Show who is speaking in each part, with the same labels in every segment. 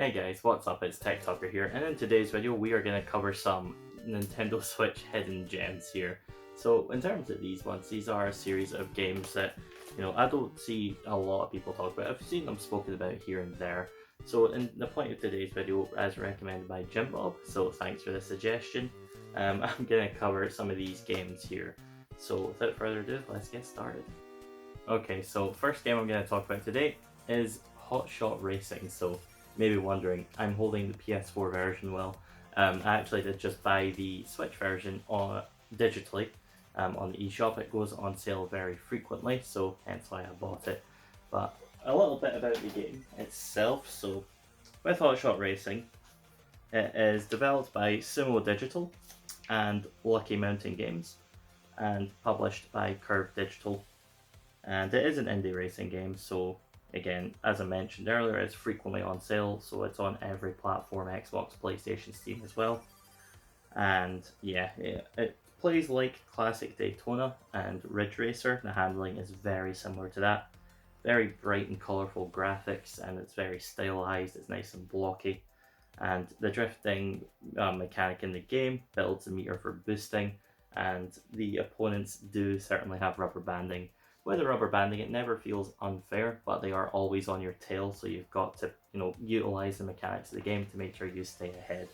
Speaker 1: Hey guys, what's up? It's TechTucker here, and in today's video we are going to cover some Nintendo Switch hidden gems here. So in terms of these ones, these are a series of games that, I don't see a lot of people talk about. I've seen them spoken about here and there. So in the point of today's video, as recommended by Jim Bob, so thanks for the suggestion, I'm going to cover some of these games here. So without further ado, let's get started. Okay, so first game I'm going to talk about today is Hotshot Racing. So maybe wondering, I'm holding the PS4 version. Well, I actually did just buy the Switch version digitally on the eShop. It goes on sale very frequently, so hence why I bought it. But a little bit about the game itself. So with Hotshot Racing, it is developed by Sumo Digital and Lucky Mountain Games and published by Curve Digital. And it is an indie racing game, so again, as I mentioned earlier, it's frequently on sale, so it's on every platform, Xbox, PlayStation, Steam as well. And yeah, it plays like classic Daytona and Ridge Racer. The handling is very similar to that. Very bright and colourful graphics, and it's very stylized, it's nice and blocky. And the drifting mechanic in the game builds a meter for boosting, and the opponents do certainly have rubber banding. With the rubber banding, it never feels unfair, but they are always on your tail, so you've got to, utilize the mechanics of the game to make sure you stay ahead.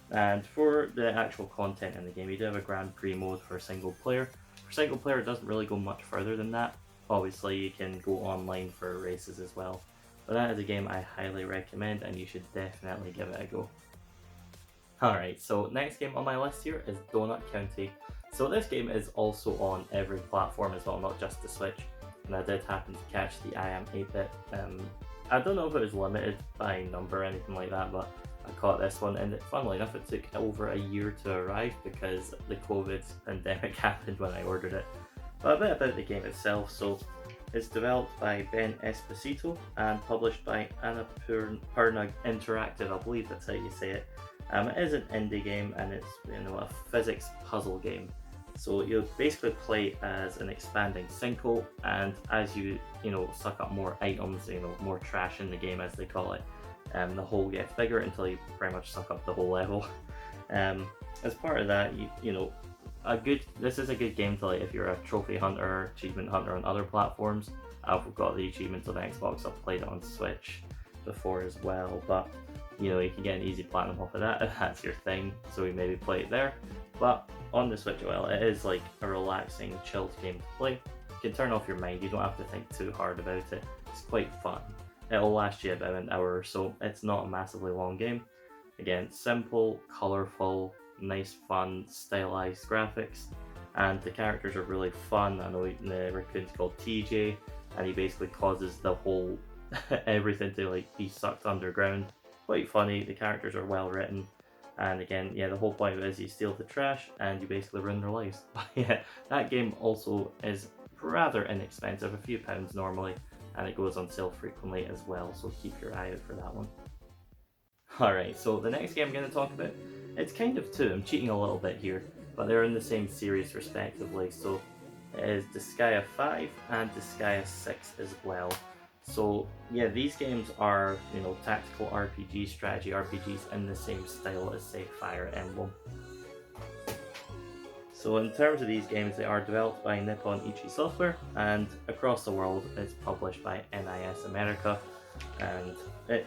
Speaker 1: And for the actual content in the game, you do have a Grand Prix mode for single player. For single player, it doesn't really go much further than that. Obviously, you can go online for races as well. But that is a game I highly recommend, and you should definitely give it a go. Alright, so next game on my list here is Donut County. So this game is also on every platform as well, not just the Switch. And I did happen to catch the I Am 8-Bit. I don't know if it was limited by number or anything like that, but I caught this one, and funnily enough, it took over a year to arrive because the COVID pandemic happened when I ordered it. But a bit about the game itself. So it's developed by Ben Esposito and published by Annapurna Interactive. I believe that's how you say it. It is an indie game, and it's a physics puzzle game. So you basically play as an expanding sinkhole, and as you suck up more items, more trash in the game as they call it, the hole gets bigger until you pretty much suck up the whole level. As part of that, this is a good game to if you're a trophy hunter, achievement hunter on other platforms. I've got the achievements on Xbox. I've played it on Switch before as well, but you can get an easy platinum off of that if that's your thing, so we maybe play it there. But on the Switch, well, it is like a relaxing, chilled game to play. You can turn off your mind, you don't have to think too hard about it. It's quite fun. It'll last you about an hour or so. It's not a massively long game. Again, simple, colourful, nice, fun, stylized graphics. And the characters are really fun. I know the raccoon's called TJ, and he basically causes the whole everything to be sucked underground. Quite funny, the characters are well written, and again, the whole point of it is you steal the trash and you basically ruin their lives. But yeah, that game also is rather inexpensive, a few pounds normally, and it goes on sale frequently as well, so keep your eye out for that one. Alright, so the next game I'm going to talk about, it's kind of two, I'm cheating a little bit here, but they're in the same series respectively. So it is Disgaea 5 and Disgaea 6 as well. So yeah, these games are, tactical RPG, strategy RPGs in the same style as, say, Fire Emblem. So in terms of these games, they are developed by Nippon Ichi Software, and across the world it's published by NIS America. And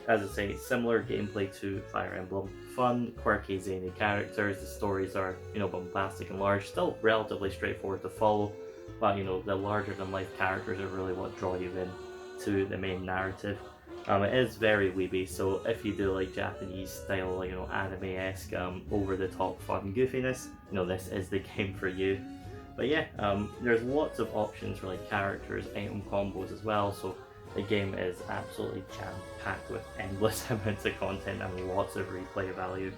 Speaker 1: as I say, similar gameplay to Fire Emblem. Fun, quirky, zany characters. The stories are, bombastic and large, still relatively straightforward to follow, but the larger than life characters are really what draw you in to the main narrative. It is very weeby, so if you do like Japanese style, anime-esque, over-the-top fun goofiness, this is the game for you. But yeah, there's lots of options for characters, item combos as well, so the game is absolutely jam-packed with endless amounts of content and lots of replay value.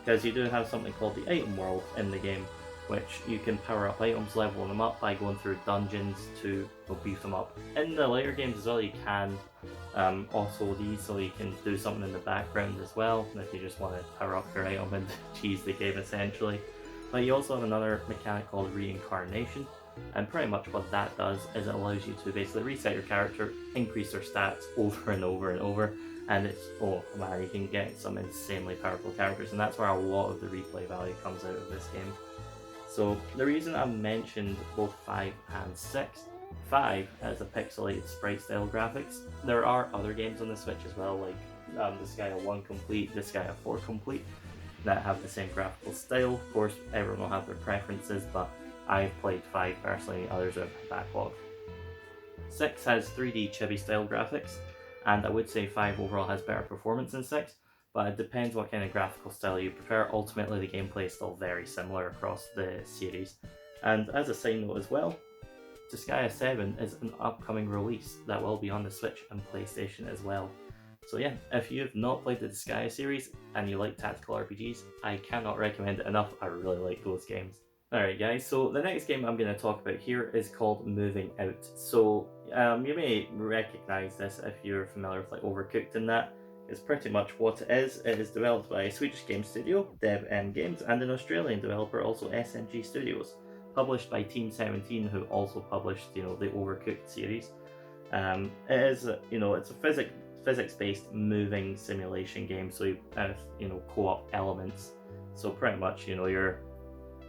Speaker 1: Because you do have something called the item world in the game, which you can power up items, level them up by going through dungeons to beef them up. In the later games as well, you can auto these, so you can do something in the background as well, if you just want to power up your item and cheese the game essentially. But you also have another mechanic called reincarnation, and pretty much what that does is it allows you to basically reset your character, increase their stats over and over and over, and it's, oh man, you can get some insanely powerful characters, and that's where a lot of the replay value comes out of this game. So the reason I mentioned both 5 and 6, 5 has a pixelated sprite style graphics. There are other games on the Switch as well, like Disgaea 1 Complete, Disgaea 4 Complete, that have the same graphical style. Of course, everyone will have their preferences, but I've played 5 personally, others are backlog. 6 has 3D chibi style graphics, and I would say 5 overall has better performance than 6, but it depends what kind of graphical style you prefer. Ultimately, the gameplay is still very similar across the series. And as a side note as well, Disgaea 7 is an upcoming release that will be on the Switch and PlayStation as well. So yeah, if you have not played the Disgaea series and you like tactical RPGs, I cannot recommend it enough. I really like those games. Alright guys, so the next game I'm going to talk about here is called Moving Out. So you may recognise this if you're familiar with like Overcooked and that. It's pretty much what it is. It is developed by a Swedish game studio, Dev M Games, and an Australian developer, also SMG Studios. Published by Team 17, who also published, the Overcooked series. It is, it's a physics-based moving simulation game, so you have, co-op elements. So pretty much, you're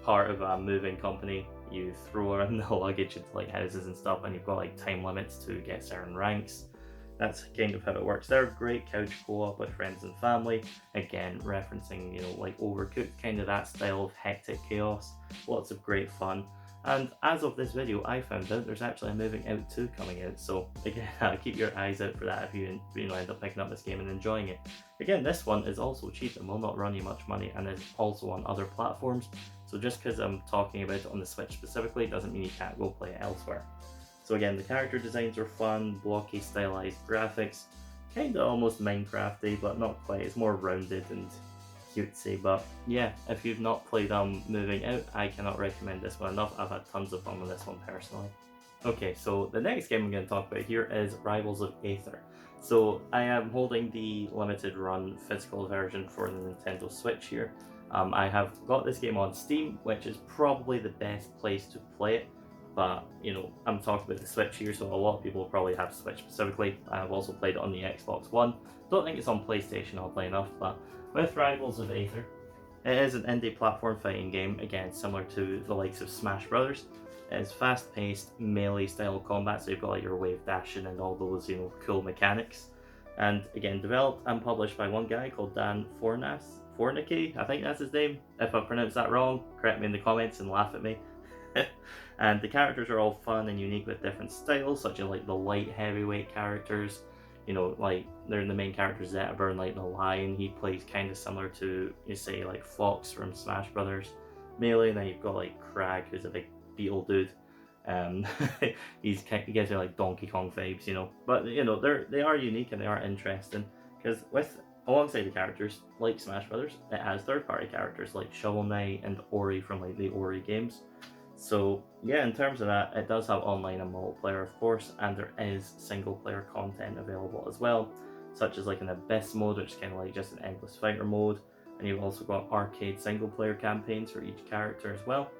Speaker 1: part of a moving company. You throw around the luggage into like houses and stuff, and you've got like time limits to get certain ranks. That's kind of how it works. They're great couch co-op with friends and family. Again, referencing, like Overcooked, kind of that style of hectic chaos. Lots of great fun. And as of this video, I found out there's actually a Moving Out 2 coming out. So again, keep your eyes out for that if you end up picking up this game and enjoying it. Again, this one is also cheap and will not run you much money, and is also on other platforms. So just because I'm talking about it on the Switch specifically doesn't mean you can't go play it elsewhere. So again, the character designs are fun, blocky stylized graphics, kinda almost Minecrafty, but not quite. It's more rounded and cutesy. But yeah, if you've not played Moving Out, I cannot recommend this one enough. I've had tons of fun with this one personally. Okay, so the next game I'm going to talk about here is Rivals of Aether. So I am holding the limited run physical version for the Nintendo Switch here. I have got this game on Steam, which is probably the best place to play it. But, I'm talking about the Switch here, so a lot of people probably have Switch specifically. I've also played it on the Xbox One. Don't think it's on PlayStation, oddly enough, but with Rivals of Aether, it is an indie platform fighting game, again, similar to the likes of Smash Brothers. It's fast-paced, melee-style combat, so you've got like your wave dashing and all those, cool mechanics. And again, developed and published by one guy called Dan Fornicke, I think that's his name. If I pronounced that wrong, correct me in the comments and laugh at me. And the characters are all fun and unique with different styles, such as like the light heavyweight characters. Like they're the main characters, Zetterburn, like the lion. He plays kind of similar to, say, like Fox from Smash Brothers. Melee, and then you've got like Crag, who's a big beetle dude. He gives you like Donkey Kong vibes, But they are unique and they are interesting, because alongside the characters like Smash Brothers, it has third-party characters like Shovel Knight and Ori from like the Ori games. So yeah, in terms of that, it does have online and multiplayer, of course, and there is single-player content available as well, such as like an Abyss mode, which is kind of like just an endless fighter mode, and you've also got arcade single-player campaigns for each character as well.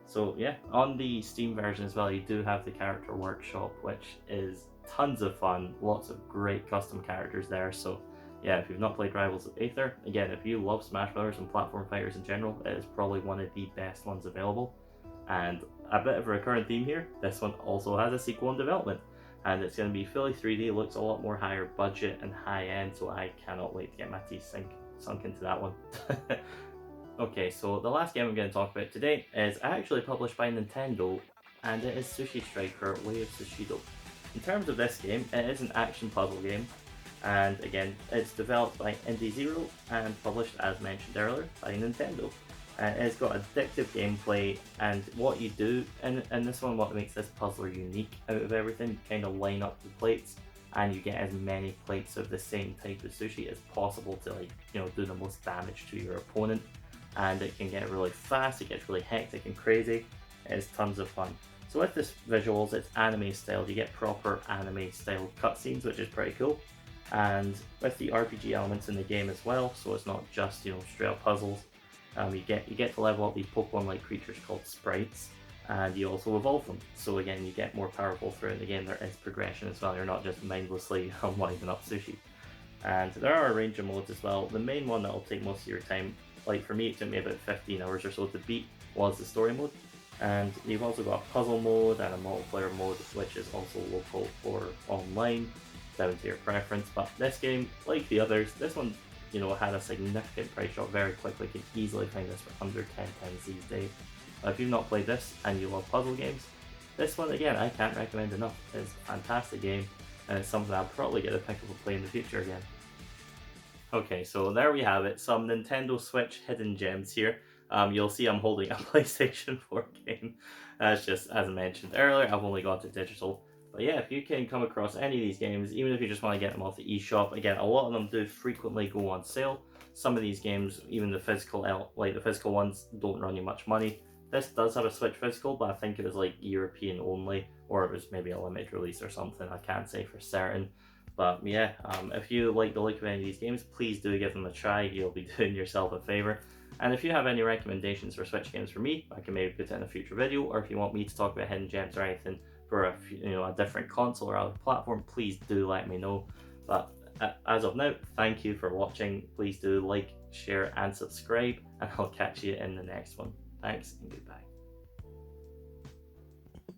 Speaker 1: So yeah, on the Steam version as well, you do have the character workshop, which is tons of fun, lots of great custom characters there. So yeah, if you've not played Rivals of Aether, again, if you love Smash Brothers and platform fighters in general, it is probably one of the best ones available. And a bit of a recurrent theme here, this one also has a sequel in development, and it's going to be fully 3D, looks a lot more higher budget and high end, so I cannot wait to get my teeth sunk into that one. Okay, so the last game I'm going to talk about today is actually published by Nintendo, and it is Sushi Striker Way of Sushido. In terms of this game, it is an action puzzle game, and again, it's developed by Indie Zero and published, as mentioned earlier, by Nintendo. It's got addictive gameplay, and what you do in this one, what makes this puzzler unique out of everything, you kind of line up the plates, and you get as many plates of the same type of sushi as possible to do the most damage to your opponent. And it can get really fast, it gets really hectic and crazy. It's tons of fun. So with this visuals, it's anime styled. You get proper anime style cutscenes, which is pretty cool. And with the RPG elements in the game as well, so it's not just straight up puzzles. You get to level up these Pokemon-like creatures called sprites, and you also evolve them. So again, you get more powerful throughout the game. There is progression as well. You're not just mindlessly lining up sushi. And there are a range of modes as well. The main one that will take most of your time, like for me it took me about 15 hours or so to beat, was the story mode. And you've also got a puzzle mode and a multiplayer mode, which is also local or online, down to your preference. But this game, like the others, this one, had a significant price drop very quickly. You can easily find this for under 10 pence these days. If you've not played this and you love puzzle games, this one again I can't recommend enough. It's a fantastic game, and it's something I'll probably get to pick up and play in the future again. Okay, so there we have it, some Nintendo Switch hidden gems here. You'll see I'm holding a PlayStation 4 game. That's just, as I mentioned earlier, I've only got it digital. But yeah, if you can come across any of these games, even if you just want to get them off the eShop, again, a lot of them do frequently go on sale. Some of these games, even the physical ones, don't run you much money. This does have a Switch physical, but I think it was like European only, or it was maybe a limited release or something. I can't say for certain. But yeah, if you like the look of any of these games, please do give them a try. You'll be doing yourself a favor. And if you have any recommendations for Switch games for me, I can maybe put it in a future video. Or if you want me to talk about hidden gems or anything for a different console or other platform, please do let me know. But as of now, thank you for watching. Please do like, share, and subscribe, and I'll catch you in the next one. Thanks and goodbye.